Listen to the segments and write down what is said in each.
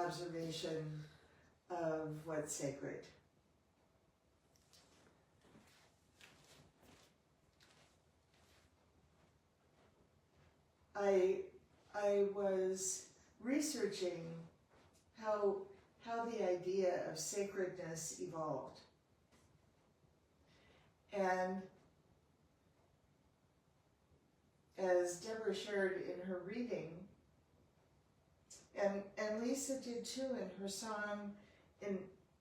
observation of what's sacred. I was researching how the idea of sacredness evolved. And as Deborah shared in her reading, and Lisa did too in her song,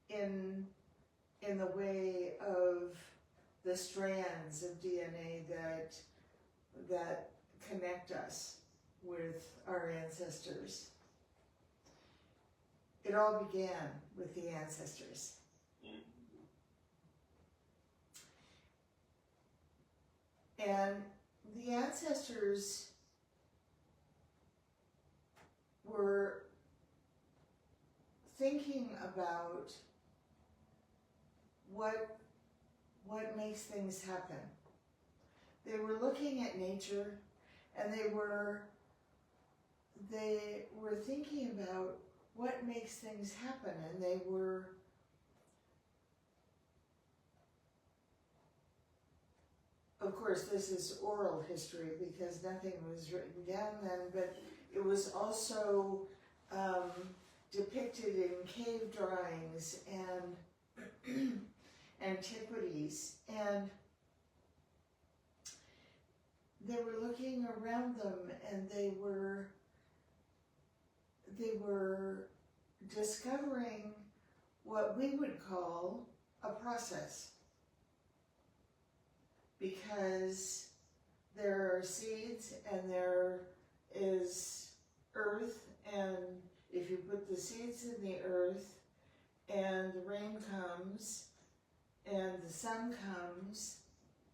in the way of the strands of DNA that connect us with our ancestors. It all began with the ancestors. And the ancestors were thinking about what makes things happen. They were looking at nature, and they were thinking about what makes things happen, and they were of course, this is oral history because nothing was written down then, but it was also depicted in cave drawings and antiquities, and they were looking around them, and they were discovering what we would call a process, because there are seeds and there is earth, and if you put the seeds in the earth and the rain comes and the sun comes,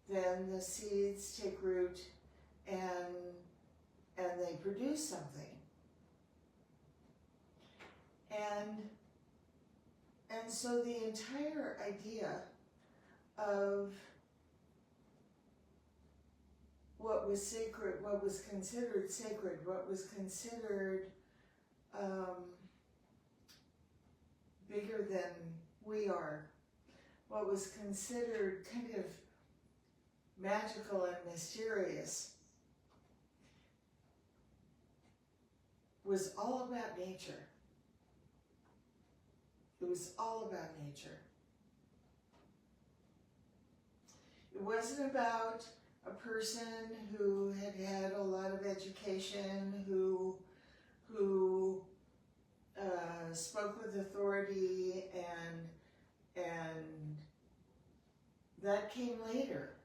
then the seeds take root and they produce something. And so the entire idea of what was sacred, what was considered sacred, what was considered bigger than we are, what was considered kind of magical and mysterious, was all about nature. It was all about nature. It wasn't about a person who had had a lot of education, who spoke with authority, and that came later,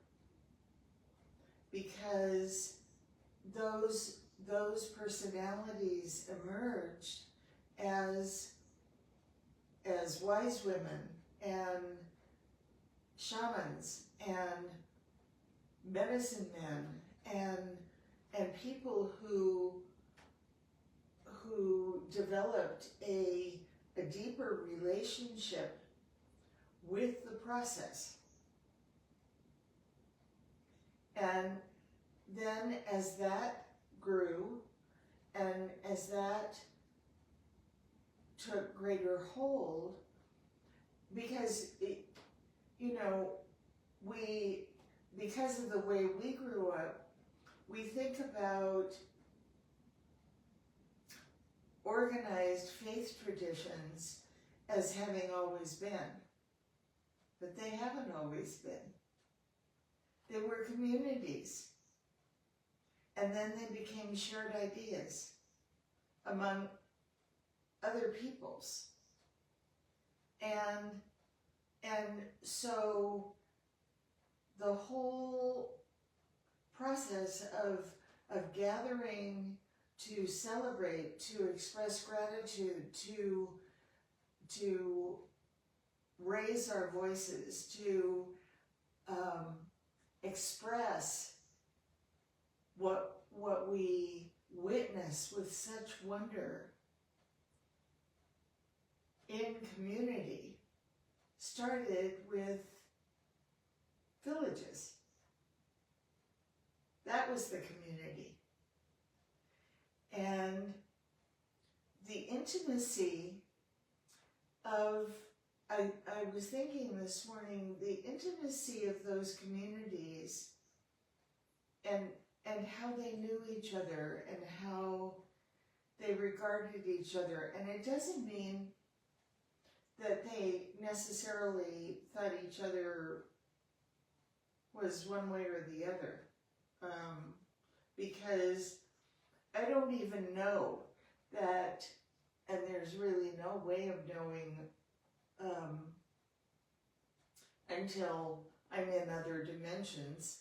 because those personalities emerged as wise women and shamans and medicine men and people who developed a deeper relationship with the process. And then as that grew and as that took greater hold, because because of the way we grew up, we think about organized faith traditions as having always been, but they haven't always been. They were communities, and then they became shared ideas among other peoples. And so the whole process of gathering to celebrate, to express gratitude, to raise our voices, to express what we witness with such wonder in community started with villages. That was the community. And the intimacy of, I was thinking this morning, the intimacy of those communities and how they knew each other and how they regarded each other. And it doesn't mean that they necessarily thought each other was one way or the other. Because I don't even know that, and there's really no way of knowing until I'm in other dimensions.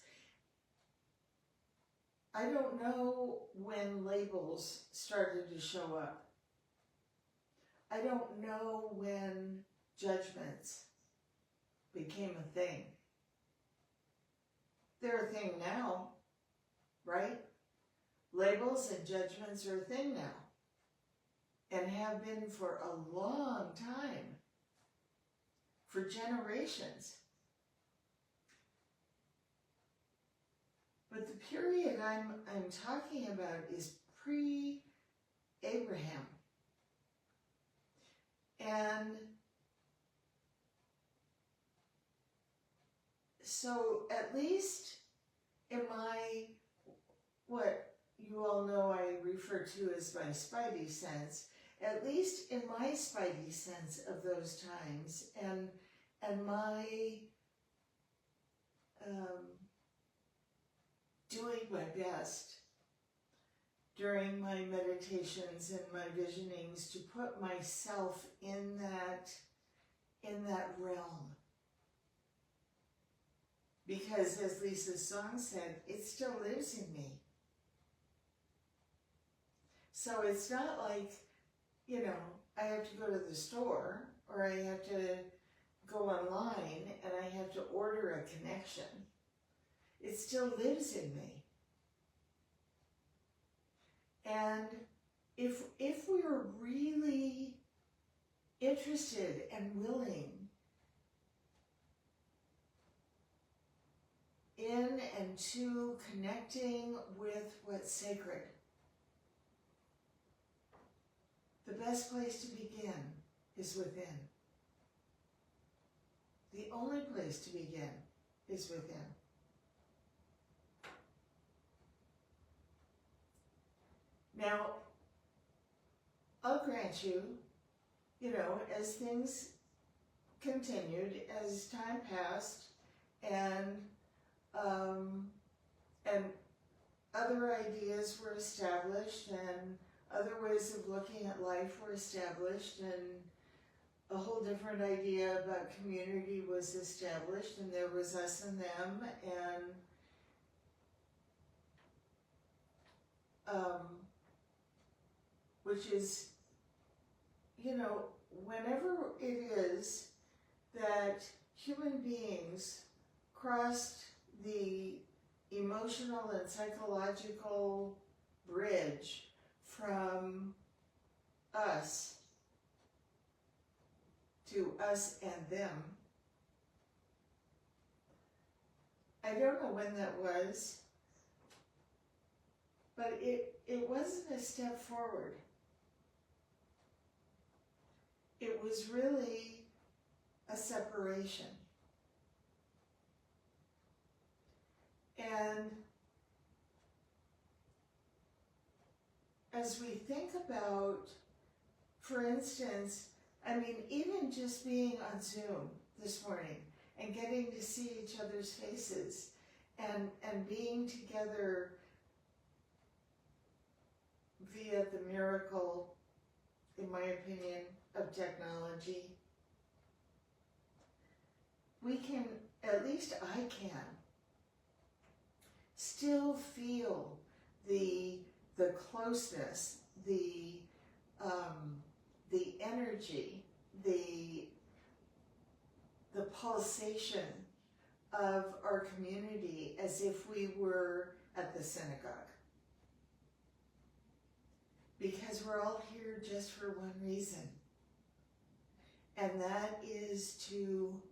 I don't know when labels started to show up. I don't know when judgments became a thing. They're a thing now, right? Labels and judgments are a thing now, and have been for a long time, for generations. But the period I'm talking about is pre-Abraham. And so at least in my, what you all know I refer to as my spidey sense, at least in my spidey sense of those times, and my doing my best during my meditations and my visionings to put myself in that realm. Because as Lisa's song said, it still lives in me. So it's not like, you know, I have to go to the store or I have to go online and I have to order a connection. It still lives in me. And if we're really interested and willing in and to connecting with what's sacred, the best place to begin is within. The only place to begin is within. Now, I'll grant you, you know, as things continued, as time passed, and other ideas were established, and other ways of looking at life were established, and a whole different idea about community was established, and there was us and them, and which is, you know, whenever it is that human beings crossed the emotional and psychological bridge from us to us and them, I don't know when that was, but it wasn't a step forward. It was really a separation. And as we think about, for instance, I mean, even just being on Zoom this morning and getting to see each other's faces and being together via the miracle, in my opinion, of technology, we can, at least I can, still feel the closeness, the energy, the pulsation of our community as if we were at the synagogue. Because we're all here just for one reason, and that is to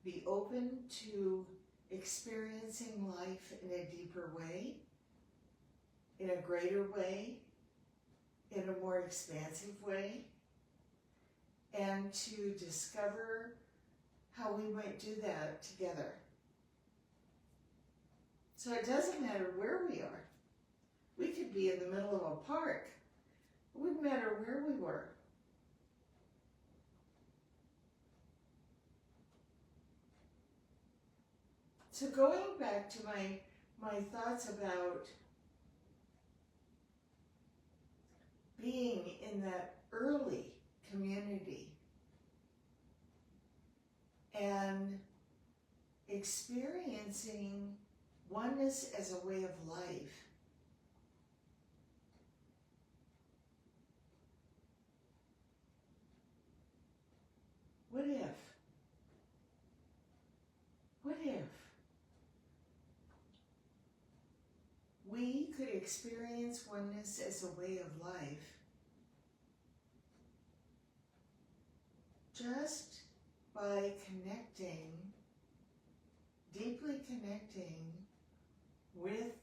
be open to experiencing life in a deeper way, in a greater way, in a more expansive way, and to discover how we might do that together. So it doesn't matter where we are. We could be in the middle of a park. It wouldn't matter where we were. So going back to my thoughts about being in that early community and experiencing oneness as a way of life. What if? What if we could experience oneness as a way of life just by connecting, deeply connecting with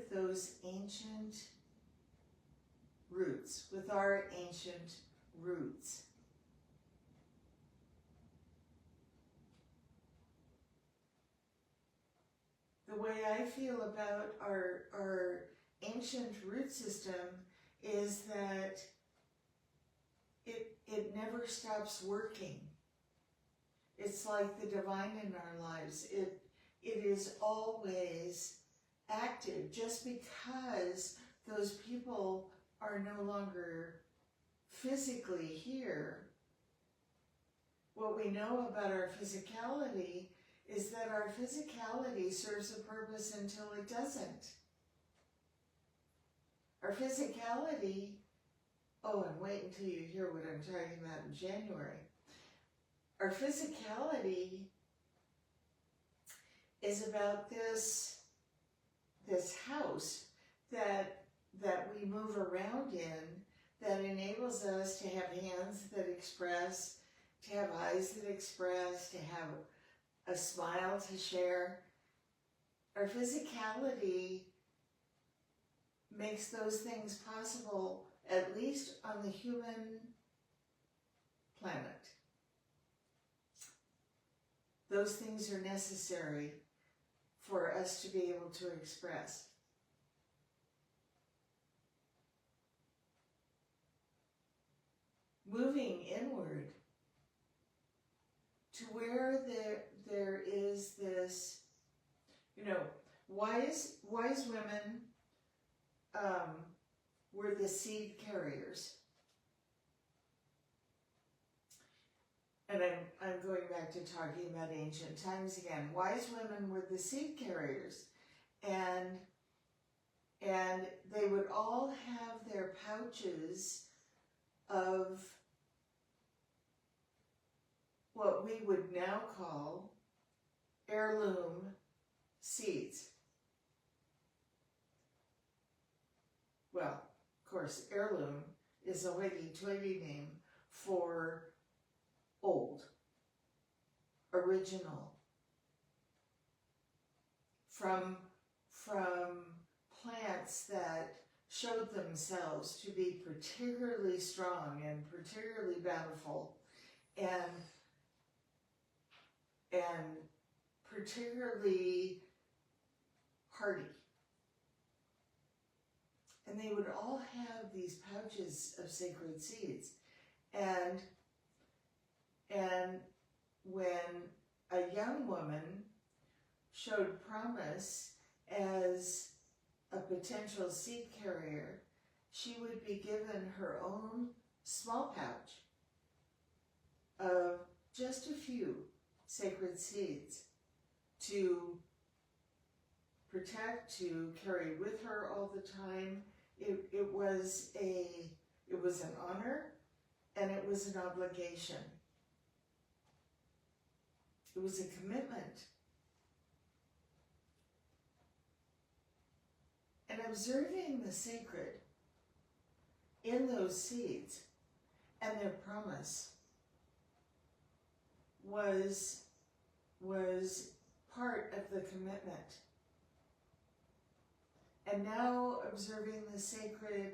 those ancient roots, with our ancient roots. The way I feel about our ancient root system is that it never stops working. It's like the divine in our lives. It is always active. Just because those people are no longer physically here, what we know about our physicality is that our physicality serves a purpose until it doesn't. Our physicality, and wait until you hear what I'm talking about in January. Our physicality is about this house that we move around in, that enables us to have hands that express, to have eyes that express, to have a smile to share. Our physicality makes those things possible, at least on the human planet. Those things are necessary for us to be able to express. Moving inward to where there is this, wise women were the seed carriers. And I'm going back to talking about ancient times again. Wise women were the seed carriers, and they would all have their pouches of what we would now call heirloom seeds. Well, of course, heirloom is a hoity-toity name for old, original, from plants that showed themselves to be particularly strong and particularly bountiful and particularly hardy. And they would all have these pouches of sacred seeds. And when a young woman showed promise as a potential seed carrier, she would be given her own small pouch of just a few sacred seeds to protect, to carry with her all the time. It was an honor, and it was an obligation. It was a commitment. And observing the sacred in those seeds and their promise was part of the commitment. And now observing the sacred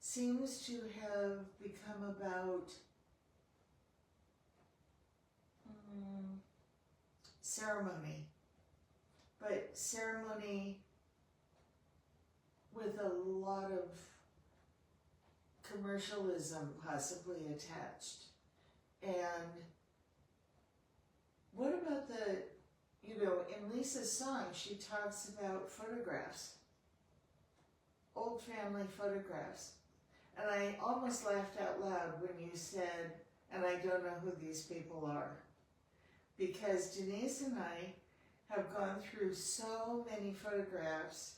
seems to have become about ceremony, but ceremony with a lot of commercialism possibly attached. And what about in Lisa's song, she talks about photographs, old family photographs. And I almost laughed out loud when you said, and I don't know who these people are. Because Denise and I have gone through so many photographs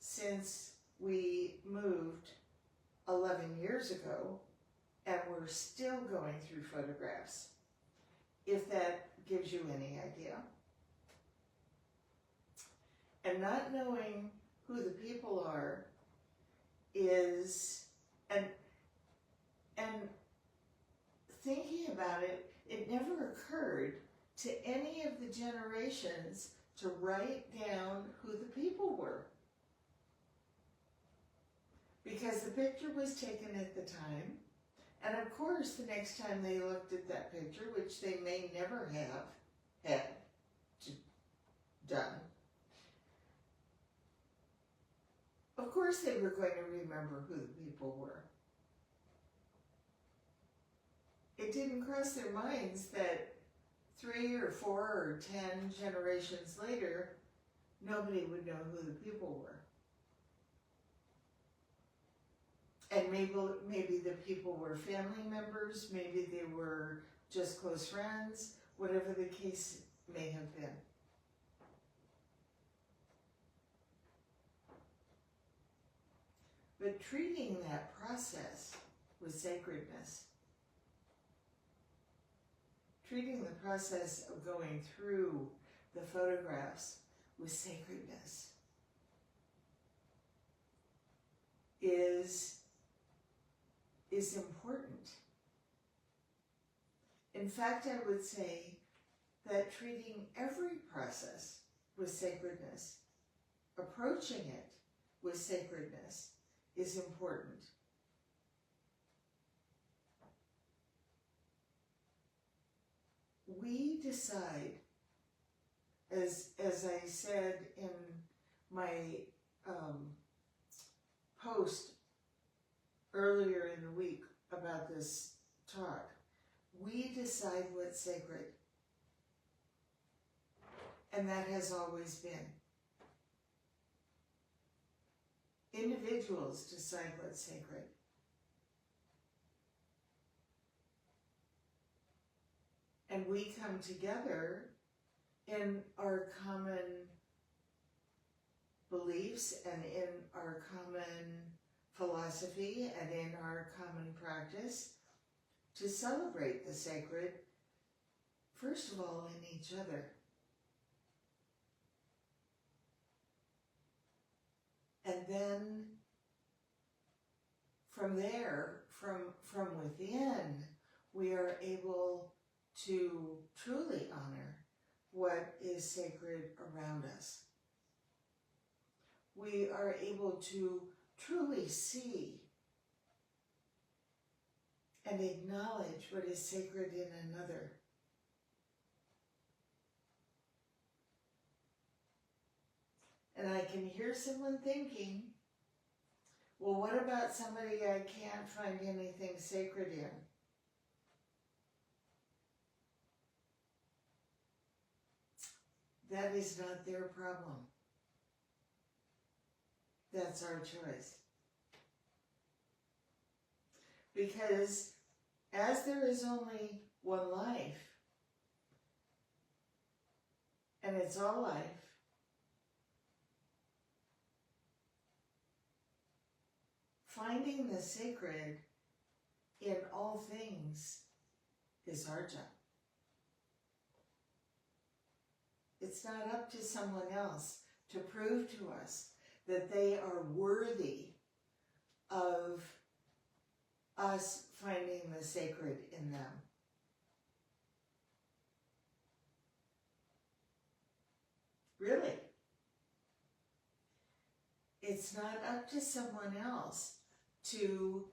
since we moved 11 years ago, and we're still going through photographs, if that gives you any idea. And not knowing who the people are is, and thinking about it, it never occurred to any of the generations to write down who the people were. Because the picture was taken at the time, and of course the next time they looked at that picture, which they may never have had done, of course they were going to remember who the people were. It didn't cross their minds that 3 or 4 or 10 generations later, nobody would know who the people were. And maybe the people were family members, maybe they were just close friends, whatever the case may have been. But treating that process with sacredness, treating the process of going through the photographs with sacredness is important. In fact, I would say that treating every process with sacredness, approaching it with sacredness, is important. We decide, as I said in my post earlier in the week about this talk, we decide what's sacred. And that has always been. Individuals decide what's sacred. And we come together in our common beliefs and in our common philosophy and in our common practice to celebrate the sacred, first of all, in each other. And then from there, from within, we are able to truly honor what is sacred around us. We are able to truly see and acknowledge what is sacred in another. And I can hear someone thinking, well, what about somebody I can't find anything sacred in? That is not their problem. That's our choice. Because as there is only one life, and it's all life, finding the sacred in all things is our job. It's not up to someone else to prove to us that they are worthy of us finding the sacred in them. Really. It's not up to someone else to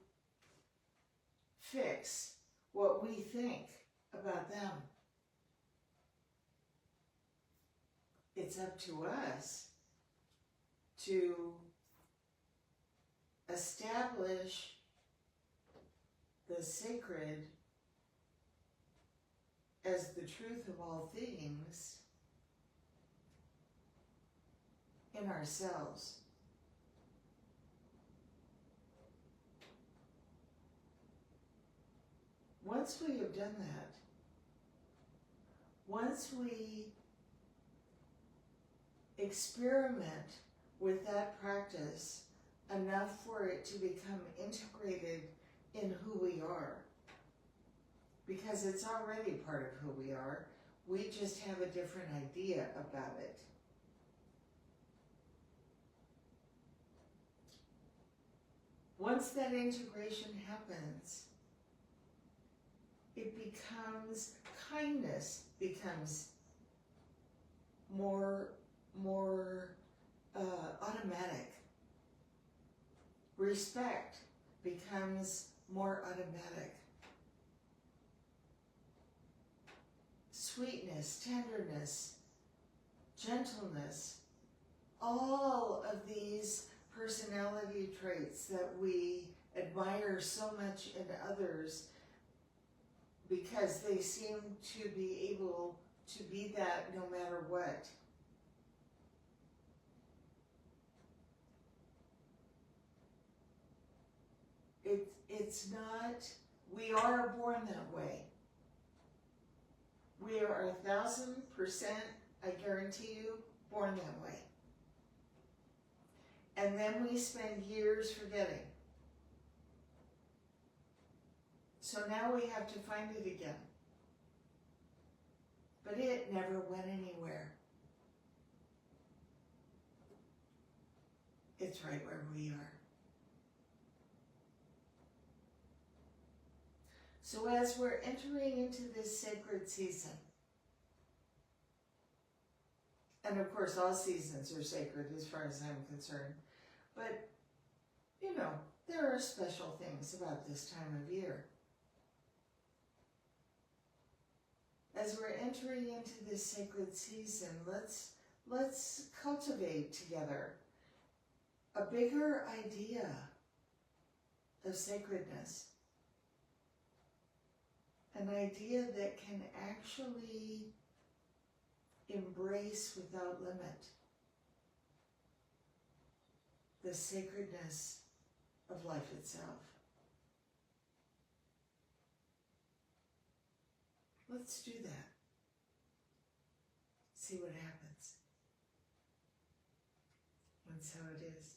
fix what we think about them. It's up to us to establish the sacred as the truth of all things in ourselves. Once we have done that, once we experiment with that practice enough for it to become integrated in who we are, because it's already part of who we are, we just have a different idea about it. Once that integration happens, it becomes, kindness becomes more automatic. Respect becomes more automatic. Sweetness, tenderness, gentleness, all of these personality traits that we admire so much in others because they seem to be able to be that no matter what. It's not, we are born that way. We are 1,000%, I guarantee you, born that way. And then we spend years forgetting. So now we have to find it again. But it never went anywhere. It's right where we are. So as we're entering into this sacred season, and of course all seasons are sacred as far as I'm concerned, but you know, there are special things about this time of year. As we're entering into this sacred season, let's cultivate together a bigger idea of sacredness. An idea that can actually embrace without limit the sacredness of life itself. Let's do that. See what happens. That's how it is.